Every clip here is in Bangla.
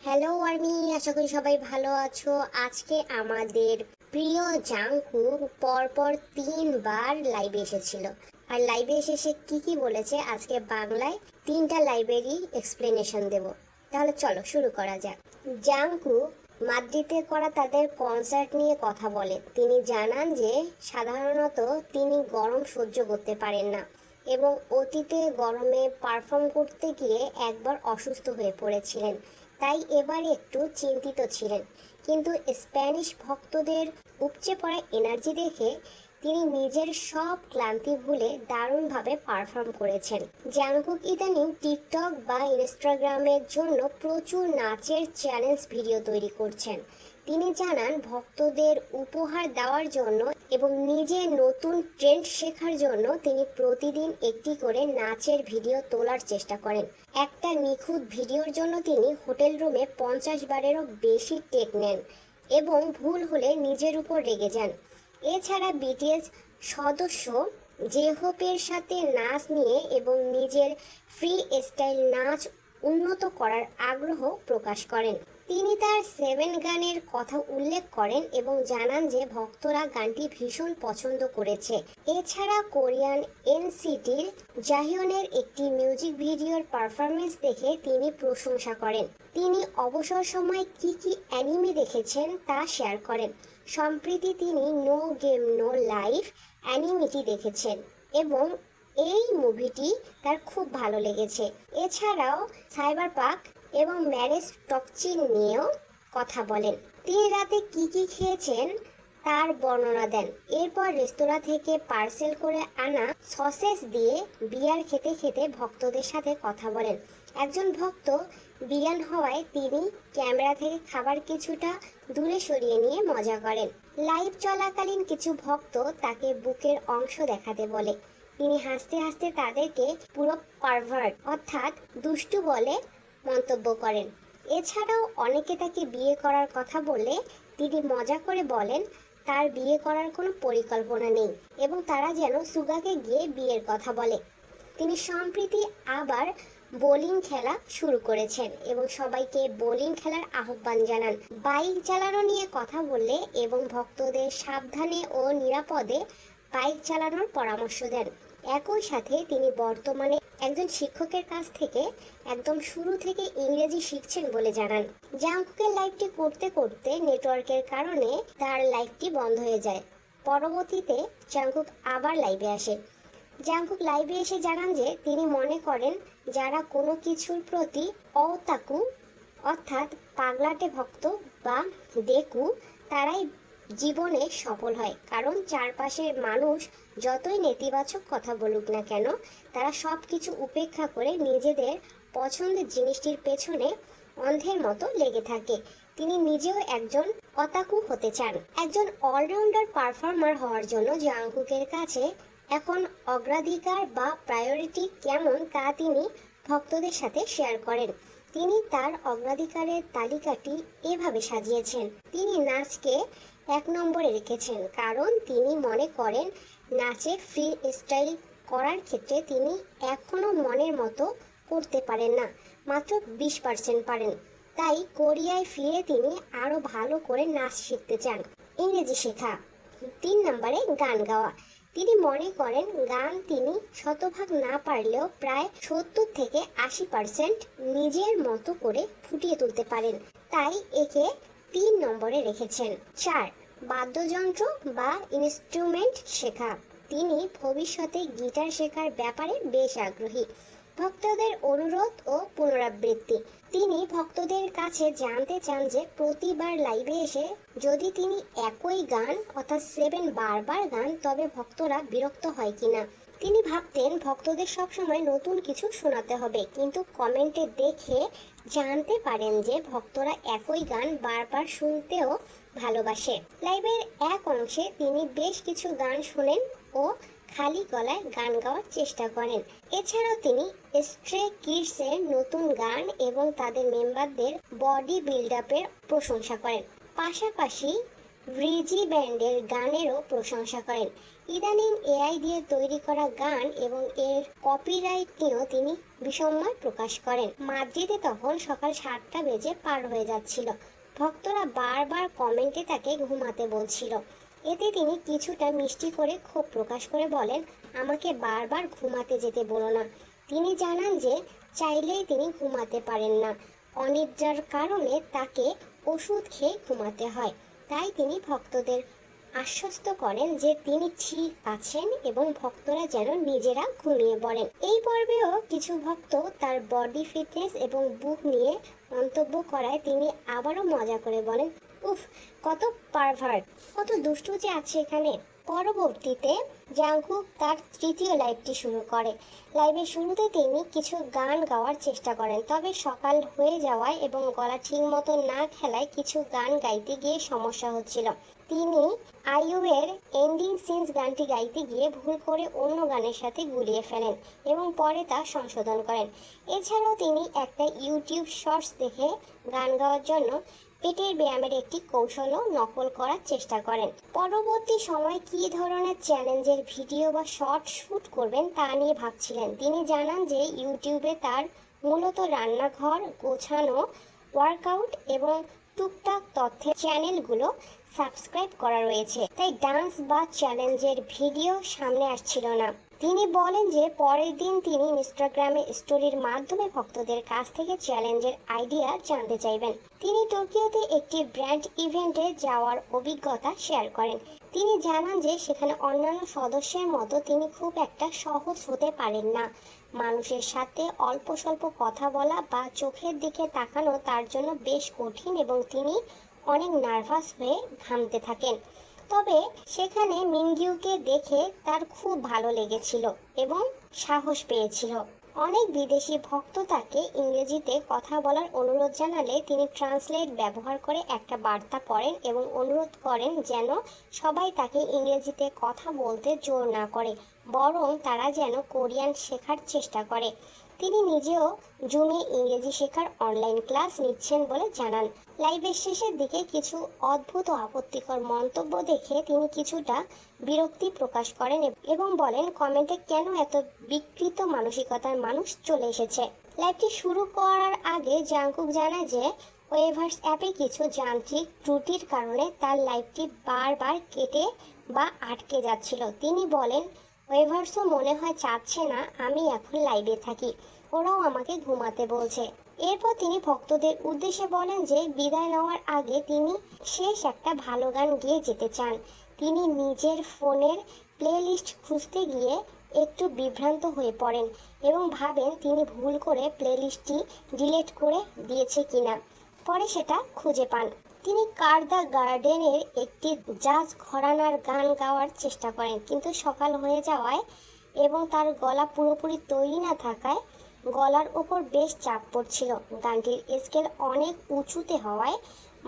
হ্যালো আর্মি, আশা করি সবাই ভালো আছো। আজকে আমাদের প্রিয় জাংকুক পরপর 3বার লাইভে এসেছিল। আর লাইভে এসে সে কি বলেছে আজকে বাংলায় 3টা লাইভেরই এক্সপ্লেনেশন দেব। তাহলে চলো শুরু করা যাক। জাংকুক মাদ্রিদে করা তাদের কনসার্ট নিয়ে কথা বলে। তিনি জানান যে সাধারণত তিনি গরম সহ্য করতে পারেন না এবং অতীতে গরমে পারফর্ম করতে গিয়ে একবার অসুস্থ হয়ে পড়েছিলেন, তাই এবার একটু চিন্তিত ছিলেন। কিন্তু স্প্যানিশ ভক্তদের উপচে পড়া এনার্জি দেখে তিনি নিজের সব ক্লান্তি ভুলে দারুণভাবে পারফর্ম করেছেন। জাংকুক ইদানিং টিকটক বা ইনস্টাগ্রামের জন্য প্রচুর নাচের চ্যালেঞ্জ ভিডিও তৈরি করছেন। তিনি জানান ভক্তদের উপহার দেওয়ার জন্য এবং নিজের নতুন ট্রেন্ড শেখার জন্য তিনি প্রতিদিন একটি করে নাচের ভিডিও তোলার চেষ্টা করেন। একটা নিখুঁত ভিডিওর জন্য তিনি হোটেল রুমে 50 বারেরও বেশি টেক নেন এবং ভুল হলে নিজের উপর রেগে যান। এছাড়া বিটিএস সদস্য জেহোপের সাথে নাচ নিয়ে এবং নিজের ফ্রি স্টাইল নাচ উন্নত করার আগ্রহ প্রকাশ করেন। তিনি তার 7 গানের কথা উল্লেখ করেন এবং জানান যে ভক্তরা গানটি ভীষণ পছন্দ করেছে। এছাড়া কোরিয়ান এনসিটির জাহিয়নের একটি মিউজিক ভিডিওর পারফরমেন্স দেখে তিনি প্রশংসা করেন। তিনি অবসর সময় কি অ্যানিমে দেখেছেন তা শেয়ার করেন। সম্প্রতি তিনি নো গেম নো লাইফ অ্যানিমেটি দেখেছেন এবং এই মুভিটি তার খুব ভালো লেগেছে। এছাড়াও সাইবার পার্ক এবং ম্যারেজ টকচিন নিয়েও কথা বলেন। তিনি রাতে কি খেয়েছেন তার বর্ণনা দেন। এরপর রেস্তোরাঁ থেকে পার্সেল করে আনা সসেস দিয়ে বিয়ার খেতে খেতে ভক্তদের সাথে কথা বলেন। একজন ভক্ত বিয়ান হওয়ায় তিনি ক্যামেরা থেকে খাবার কিছুটা দূরে সরিয়ে নিয়ে মজা করেন। লাইভ চলাকালীন কিছু ভক্ত তাকে বুকের অংশ দেখাতে বলে। তিনি হাসতে হাসতে তাদেরকে পুরো পারভার্ট অর্থাৎ দুষ্টু বলে মন্তব্য করেন। এছাড়াও অনেকে তাকে বিয়ে করার কথা বললে তিনি মজা করে বলেন তার বিয়ে করার কোনো পরিকল্পনা নেই এবং তারা যেন সুগাকে গিয়ে বিয়ের কথা বলে। তিনি সম্প্রতি আবার বোলিং খেলা শুরু করেছেন এবং সবাইকে বোলিং খেলার আহ্বান জানান। বাইক চালানো নিয়ে কথা বললে এবং ভক্তদের সাবধানে ও নিরাপদে বাইক চালানোর পরামর্শ দেন। একই সাথে তিনি বর্তমানে একজন শিক্ষকের কাছ থেকে একদম শুরু থেকে ইংরেজি শিখছেন বলে জানান। জাংকুকের লাইভটি করতে করতে নেটওয়ার্কের কারণে তার লাইভটি বন্ধ হয়ে যায়। পরবর্তীতে জাংকুক আবার লাইভে আসে। জাংকুক লাইভে এসে জানান যে তিনি মনে করেন যারা কোনো কিছুর প্রতি অতাকু অর্থাৎ পাগলাটে ভক্ত বা দেখু তারাই জীবনে সফল হয়, কারণ চারপাশের মানুষ যতই নেতিবাচক কথা বলুক না কেন তারা সব কিছু উপেক্ষা করে নিজেদের পছন্দের জিনিসটির পেছনে অন্ধের মতো লেগে থাকে। তিনি নিজেও একজন অতাকু হতে চান। একজন অলরাউন্ডার পারফর্মার হওয়ার জন্য জাংকুকের কাছে এখন অগ্রাধিকার বা প্রায়োরিটি কেমন তা তিনি ভক্তদের সাথে শেয়ার করেন। তিনি তার অগ্রাধিকারের তালিকাটি এভাবে সাজিয়েছেন। তিনি নাচকে 1 নম্বরে রেখেছেন কারণ তিনি মনে করেন নাচে ফ্রি স্টাইল করার ক্ষেত্রে তিনি এখনও মনের মতো করতে পারেন না, মাত্র 20% পারেন। তাই কোরিয়ায় ফিরে তিনি আরও ভালো করে নাচ শিখতে চান। ইংরেজি শেখা। 3 নম্বরে গান গাওয়া। তিনি মনে করেন গান তিনি শতভাগ না পারলেও প্রায় 70 থেকে 80% নিজের মতো করে ফুটিয়ে তুলতে পারেন, তাই একে 3 নম্বরে রেখেছেন। 4 বাদ্যযন্ত্র বা ইনস্ট্রুমেন্ট শেখা। তিনি ভবিষ্যতে গিটার শেখার ব্যাপারে বেশ আগ্রহী। ভক্তদের অনুরোধ ও পুনরাবৃত্তি। তিনি ভক্তদের কাছে জানতে চান যে প্রতিবার লাইভে এসে যদি তিনি একই গান অর্থাৎ 7 বারবার গান তবে ভক্তরা বিরক্ত হয় কিনা। তিনি ভাবতেন ভক্তদের সবসময় নতুন কিছু শোনাতে হবে, কিন্তু কমেন্টে দেখে জানতে পারেন যে ভক্তরা একই গান বারবার শুনতেও ভালোবাসে। লাইভের এক অংশে তিনি বেশ কিছু গান শোনেন ও খালি গলায় গান গাওয়ার চেষ্টা করেন। এছাড়াও তিনি স্ট্রে কিডসের নতুন গান এবং তাদের মেম্বারদের বডি বিল্ড আপের প্রশংসা করেন। পাশাপাশি ব্রিজি ব্যান্ডের গানেরও প্রশংসা করেন। ইদানিং এআই দিয়ে তৈরি করা গান এবং এর কপিরাইট নিয়েও তিনি বিষময় প্রকাশ করেন। মাদ্রিদে তখন সকাল 7টা বেজে পার হয়ে যাচ্ছিল। ভক্তরা বারবার কমেন্টে তাকে ঘুমাতে বলছিল। এতে তিনি কিছুটা মিষ্টি করে ক্ষোভ প্রকাশ করে বলেন, আমাকে বারবার ঘুমাতে যেতে বলো না। তিনি জানান যে চাইলেই তিনি ঘুমাতে পারেন না, অনিদ্রার কারণে তাকে ওষুধ খেয়ে ঘুমাতে হয়। তাই তিনি ভক্তদের আশ্বস্ত করেন যে তিনি ঠিক আছেন এবং ভক্তরা যেন নিজেরা ঘুমিয়ে পড়েন। এই পর্বেও কিছু ভক্ত তার বডি ফিটনেস এবং বুক নিয়ে মন্তব্য করায় তিনি আবারও মজা করে বলেন, উফ, কত পারভার্ট, কত দুষ্টু যে আছে এখানে। পরবর্তীতে জাংকুক তার তৃতীয় লাইভটি শুরু করে। লাইভের শুরুতে তিনি কিছু গান গাওয়ার চেষ্টা করেন, তবে সকাল হয়ে যাওয়ায় এবং গলা ঠিক মতো না খেলায় কিছু গান গাইতে গিয়ে সমস্যা হচ্ছিল। তিনি আইইউ এর এন্ডিং সিনস গানটি গাইতে গিয়ে ভুল করে অন্য গানের সাথে গুলিয়ে ফেলেন এবং পরে তা সংশোধন করেন। এছাড়াও তিনি একটা ইউটিউব শর্টস দেখে গান গাওয়ার জন্য পেটের ব্যায়ামের একটি কৌশলও নকল করার চেষ্টা করেন। পরবর্তী সময় কী ধরনের চ্যালেঞ্জের ভিডিও বা শর্ট শ্যুট করবেন তা নিয়ে ভাবছিলেন। তিনি জানান যে ইউটিউবে তার মূলত রান্নাঘর, গোছানো, ওয়ার্কআউট এবং টুকটাক তথ্যের চ্যানেলগুলো সাবস্ক্রাইব করা রয়েছে, তাই ডান্স বা চ্যালেঞ্জের ভিডিও সামনে আসছিল না। তিনি বলেন যে পরের দিন তিনি ইনস্টাগ্রামে স্টোরির মাধ্যমে ভক্তদের কাছ থেকে চ্যালেঞ্জের আইডিয়া জানতে চাইবেন। তিনি টোকিওতে একটি ব্র্যান্ড ইভেন্টে যাওয়ার অভিজ্ঞতা শেয়ার করেন। তিনি জানান যে সেখানে অন্যান্য সদস্যের মতো তিনি খুব একটা সহজ হতে পারেন না। মানুষের সাথে অল্প স্বল্প কথা বলা বা চোখের দিকে তাকানো তার জন্য বেশ কঠিন এবং তিনি অনেক নার্ভাস হয়ে ঘামতে থাকেন। তবে সেখানে মিনগিউকে দেখে তার খুব ভালো লেগেছিল এবং সাহস পেয়েছিল। অনেক বিদেশি ভক্ত তাকে ইংরেজিতে কথা বলার অনুরোধ জানালে তিনি ট্রান্সলেট ব্যবহার করে একটা বার্তা পড়েন এবং অনুরোধ করেন যেন সবাই তাকে ইংরেজিতে কথা বলতে জোর না করে, বরং তারা যেন কোরিয়ান শেখার চেষ্টা করে। তিনি নিজেও জুমে ইংরেজি শেখার অনলাইন ক্লাস নিচ্ছেন বলে জানান। লাইভের শেষের দিকে কিছু অদ্ভুত ও আপত্তিকর মন্তব্য দেখে তিনি কিছুটা বিরক্তি প্রকাশ করেন এবং বলেন, কমেন্টে কেন এত বিকৃত মানসিকতার মানুষ চলে এসেছে। লাইভটি শুরু করার আগে জাংকুক জানায় যে ওয়েভার্স অ্যাপে কিছু যান্ত্রিক ত্রুটির কারণে তার লাইভটি বারবার কেটে বা আটকে যাচ্ছিল। তিনি বলেন, ওয়েভার্সও মনে হয় চাচ্ছে না আমি এখন লাইভে থাকি, ওরাও আমাকে ঘুমাতে বলছে। এরপর তিনি ভক্তদের উদ্দেশ্যে বলেন যে বিদায় নেওয়ার আগে তিনি শেষ একটা ভালো গান গেয়ে যেতে চান। তিনি নিজের ফোনের প্লেলিস্ট খুঁজতে গিয়ে একটু বিভ্রান্ত হয়ে পড়েন এবং ভাবেন তিনি ভুল করে প্লেলিস্টটি ডিলিট করে দিয়েছে কিনা। পরে সেটা খুঁজে পান। তিনি কার দ্য গার্ডেনের একটি জাজ ঘরানার গান গাওয়ার চেষ্টা করেন, কিন্তু সকাল হয়ে যাওয়ায় এবং তার গলা পুরোপুরি তৈরি না থাকায় গলার ওপর বেশ চাপ পড়ছিল। গানটির স্কেল অনেক উঁচুতে হওয়ায়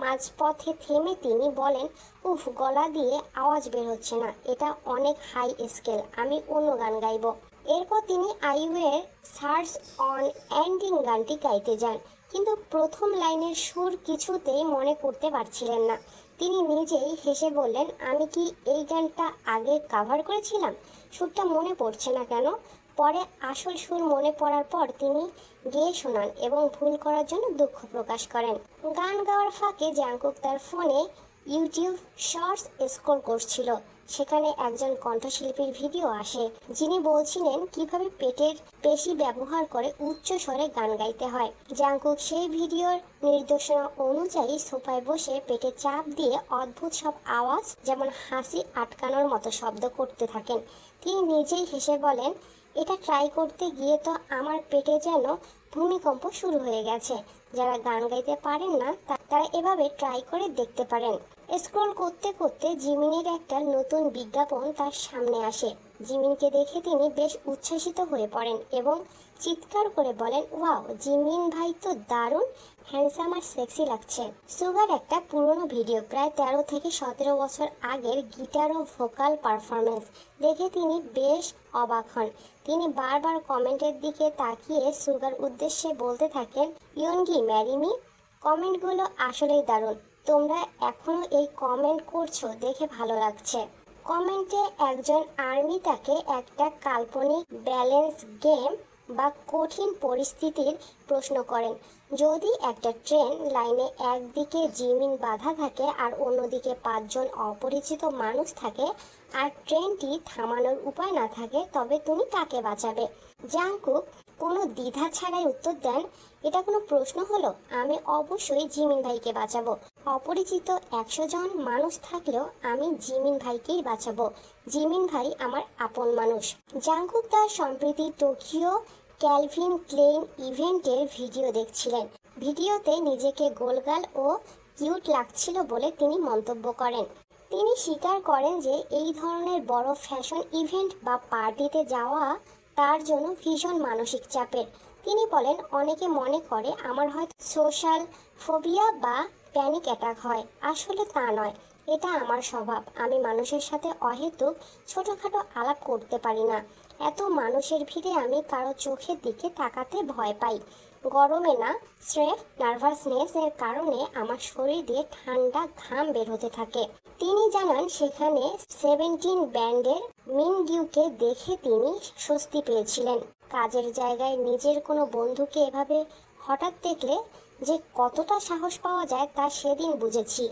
মাঝপথে থেমে তিনি বলেন, উফ, গলা দিয়ে আওয়াজ বের হচ্ছে না, এটা অনেক হাই স্কেল, আমি অন্য গান গাইব। এরপর তিনি আইইউ এর সার্চ অন এন্ডিং গানটি গাইতে যান, কিন্তু প্রথম লাইনের সুর কিছুতেই মনে করতে পারছিলেন না। তিনি নিজেই হেসে বললেন, আমি কি এই গানটা আগে কাভার করেছিলাম? সুরটা মনে পড়ছে না কেন? পরে আসল সুর মনে পড়ার পর তিনি গেয়ে শোনান এবং ভুল করার জন্য দুঃখ প্রকাশ করেন। গান গাওয়ার ফাঁকে জাংকুক তার ফোনে ইউটিউব শর্টস স্ক্রল করছিল। সেখানে একজন কণ্ঠশিল্পীর ভিডিও আসে, যিনি বলছিলেন কিভাবে পেটের পেশি ব্যবহার করে উচ্চ স্বরে গান গাইতে হয়। জাংকুক সেই ভিডিওর নির্দেশনা অনুযায়ী সোফায় বসে পেটে চাপ দিয়ে অদ্ভুত সব আওয়াজ, যেমন হাসি আটকানোর মতো শব্দ করতে থাকেন। তিনি নিজেই হেসে বলেন, এটা ট্রাই করতে গিয়ে তো আমার পেটে যেন ভূমিকম্প শুরু হয়ে গেছে। যারা গান গাইতে পারেন না তারা এভাবে ট্রাই করে দেখতে পারেন। স্ক্রল করতে করতে জিমিনের একটা নতুন বিজ্ঞাপন তার সামনে আসে। জিমিনকে দেখে তিনি বেশ উচ্ছ্বাসিত হয়ে পড়েন এবং চিৎকার করে বলেন, ওয়াও, জিমিন ভাই তো দারুণ হ্যান্ডসাম আর সেক্সি লাগছে। সুগার একটা পুরনো ভিডিও, প্রায় 13 থেকে 17 বছর আগের গিটার ও ভোকাল পারফরমেন্স দেখে তিনি বেশ অবাক হন। তিনি বারবার কমেন্টের দিকে তাকিয়ে সুগার উদ্দেশ্যে বলতে থাকেন, ইয়নগি ম্যারি মি। কমেন্টগুলো আসলেই দারুণ। তোমরা এখনো এই কমেন্ট করছো দেখে ভালো লাগছে। কমেন্টে একজন আর্মি তাকে একটা কাল্পনিক ব্যালেন্স গেম বা কঠিন পরিস্থিতির প্রশ্ন করেন। যদি একটা ট্রেন লাইনে একদিকে জিমিন বাধা থাকে আর অন্যদিকে 5জন অপরিচিত মানুষ থাকে আর ট্রেনটি থামানোর উপায় না থাকে, তবে তুমি কাকে বাঁচাবে? জাংকুক কোনো দ্বিধা ছাড়াই উত্তর দেন, এটা কোনো প্রশ্ন হলো? আমি অবশ্যই জিমিন ভাইকে বাঁচাবো। অপরিচিত 100 জন মানুষ থাকলেও আমি জিমিন ভাইকেই বাঁচাবো। জিমিন ভাই আমার আপন মানুষ। জাংকুক তার সম্প্রতি টোকিও ক্যালভিন ক্লেইন ইভেন্টের ভিডিও দেখছিলেন। ভিডিওতে নিজেকে গোলগাল ও কিউট লাগছিল বলে তিনি মন্তব্য করেন। তিনি স্বীকার করেন যে এই ধরনের বড় ফ্যাশন ইভেন্ট বা পার্টিতে যাওয়া তার জন্য ভীষণ মানসিক চাপের। তিনি বলেন, অনেকে মনে করে আমার হয়তো সোশ্যাল ফোবিয়া বা প্যানিক অ্যাটাক হয়। আসলে তা নয়, এটা আমার স্বভাব। আমি মানুষের সাথে অহেতুক ছোটখাটো আলাপ করতে পারি না। এত মানুষের ভিড়ে আমি কারো চোখের দিকে তাকাতে ভয় পাই। গরমে না, স্রেফ নার্ভাসনেস এর কারণে আমার শরীর দিয়ে ঠান্ডা ঘাম বের হতে থাকে। তিনি জানান, সেখানে 17 ব্যান্ডের মিনগিউকে দেখে তিনি স্বস্তি পেয়েছিলেন। কাজের জায়গায় নিজের কোনো বন্ধুকে এভাবে হঠাৎ দেখলে যে কতটা সাহস পাওয়া যায় তা সেদিন বুঝেছি।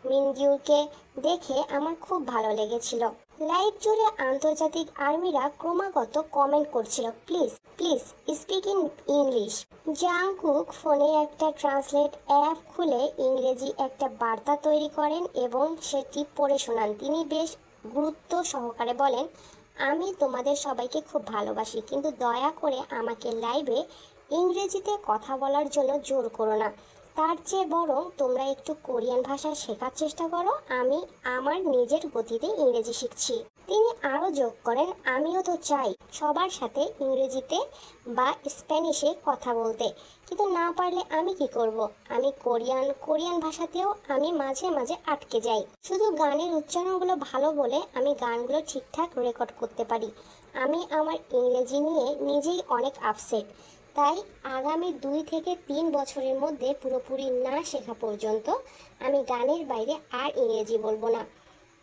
মিনগিউকে দেখে আমার খুব ভালো লেগেছিল। লাইভ জুড়ে আন্তর্জাতিক আর্মিরা ক্রমাগত কমেন্ট করছিল, please please speak in English. Jungkook ফোনে একটা ট্রান্সলেট অ্যাপ খুলে ইংরেজি একটা বার্তা তৈরি করেন এবং সেটি পড়ে শোনান। তিনি বেশ গুরুত্ব সহকারে বলেন, আমি তোমাদের সবাইকে খুব ভালোবাসি, কিন্তু দয়া করে আমাকে লাইভে ইংরেজিতে কথা বলার জন্য জোর করো না। তার চেয়ে বরং তোমরা একটু কোরিয়ান ভাষা শেখার চেষ্টা করো। আমি আমার নিজের গতিতে ইংরেজি শিখছি। তিনি আরও যোগ করেন, আমিও তো চাই সবার সাথে ইংরেজিতে বা স্প্যানিশে কথা বলতে, কিন্তু না পারলে আমি কি করব? আমি কোরিয়ান ভাষাতেও আমি মাঝে মাঝে আটকে যাই। শুধু গানের উচ্চারণগুলো ভালো বলে আমি গানগুলো ঠিকঠাক রেকর্ড করতে পারি। আমি আমার ইংরেজি নিয়ে নিজেই অনেক আপসেট। তাই আগামী 2 থেকে 3 বছরের মধ্যে পুরোপুরি না শেখা পর্যন্ত আমি গানের বাইরে আর ইংরেজি বলবো না।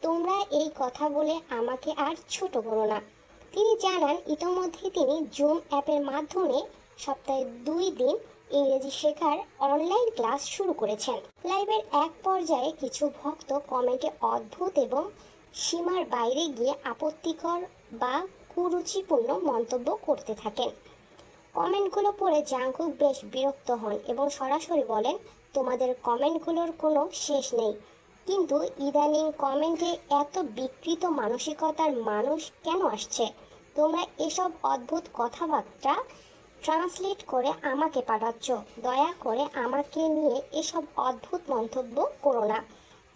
তোমরা এই কথা বলে আমাকে আর ছোট করো না। তিনি জানান, ইতোমধ্যেই তিনি জুম অ্যাপের মাধ্যমে সপ্তাহে 2 দিন ইংরেজি শেখার অনলাইন ক্লাস শুরু করেছেন। লাইভের এক পর্যায়ে কিছু ভক্ত কমেন্টে অদ্ভুত এবং সীমার বাইরে গিয়ে আপত্তিকর বা কুরুচিপূর্ণ মন্তব্য করতে থাকেন। কমেন্টগুলো পড়ে জাংকুক বেশ বিরক্ত হন এবং সরাসরি বলেন, তোমাদের কমেন্টগুলোর কোনো শেষ নেই, কিন্তু ইদানিং কমেন্টে এত বিকৃত মানসিকতার মানুষ কেন আসছে? তোমরা এসব অদ্ভুত কথাবার্তা ট্রান্সলেট করে আমাকে পাঠাচ্ছ। দয়া করে আমাকে নিয়ে এসব অদ্ভুত মন্তব্য করো না।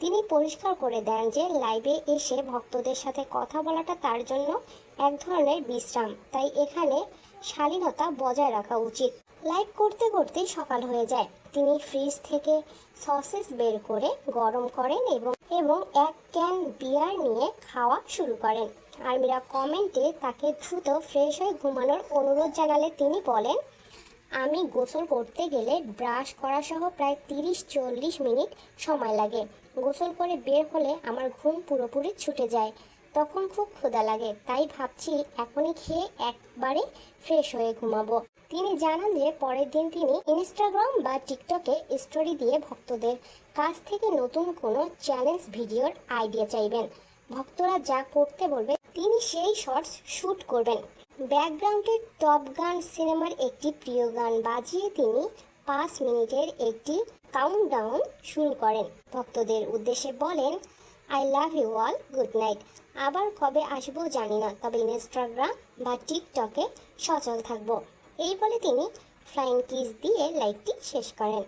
তিনি পরিষ্কার করে দেন যে লাইভে এসে ভক্তদের সাথে কথা বলাটা তার জন্য এক ধরনের বিশ্রাম, তাই এখানে শালীনতা বজায় রাখা উচিত। লাইভ করতে করতে সকাল হয়ে যায়। তিনি ফ্রিজ থেকে সসেস বের করে গরম করেন এবং এক ক্যান বিয়ার নিয়ে খাওয়া শুরু করেন। আর্মিরা কমেন্টে তাকে দ্রুত ফ্রেশ হয়ে ঘুমানোর অনুরোধ জানালে তিনি বলেন, আমি গোসল করতে গেলে ব্রাশ করা সহ প্রায় 30-40 মিনিট সময় লাগে। গোসল করে বের হলে আমার ঘুম পুরোপুরি ছুটে যায়। তখন খুব ক্ষুধা লাগে, তাই ভাবছি এখনই খেয়ে একবারে ফ্রেশ হয়ে ঘুমাবো। তিনি জানান যে পরের দিন তিনি ইনস্টাগ্রাম বা টিকটকে স্টোরি দিয়ে ভক্তদের কাছ থেকে নতুন কোনো চ্যালেঞ্জ ভিডিওর আইডিয়া চাইবেন। ভক্তরা যা করতে বলবে তিনি সেই শর্টস শ্যুট করবেন। ব্যাকগ্রাউন্ডে টপ গান সিনেমার একটি প্রিয় গান বাজিয়ে তিনি 5 মিনিটের একটি কাউন্টডাউন শুরু করেন। ভক্তদের উদ্দেশ্যে বলেন, I love you all, good night. আবার কবে আসবো জানি না, তবে ইনস্টাগ্রাম বা টিকটকে সচল থাকবো। এই বলে তিনি ফ্লাইং কিস দিয়ে লাইভটি শেষ করেন।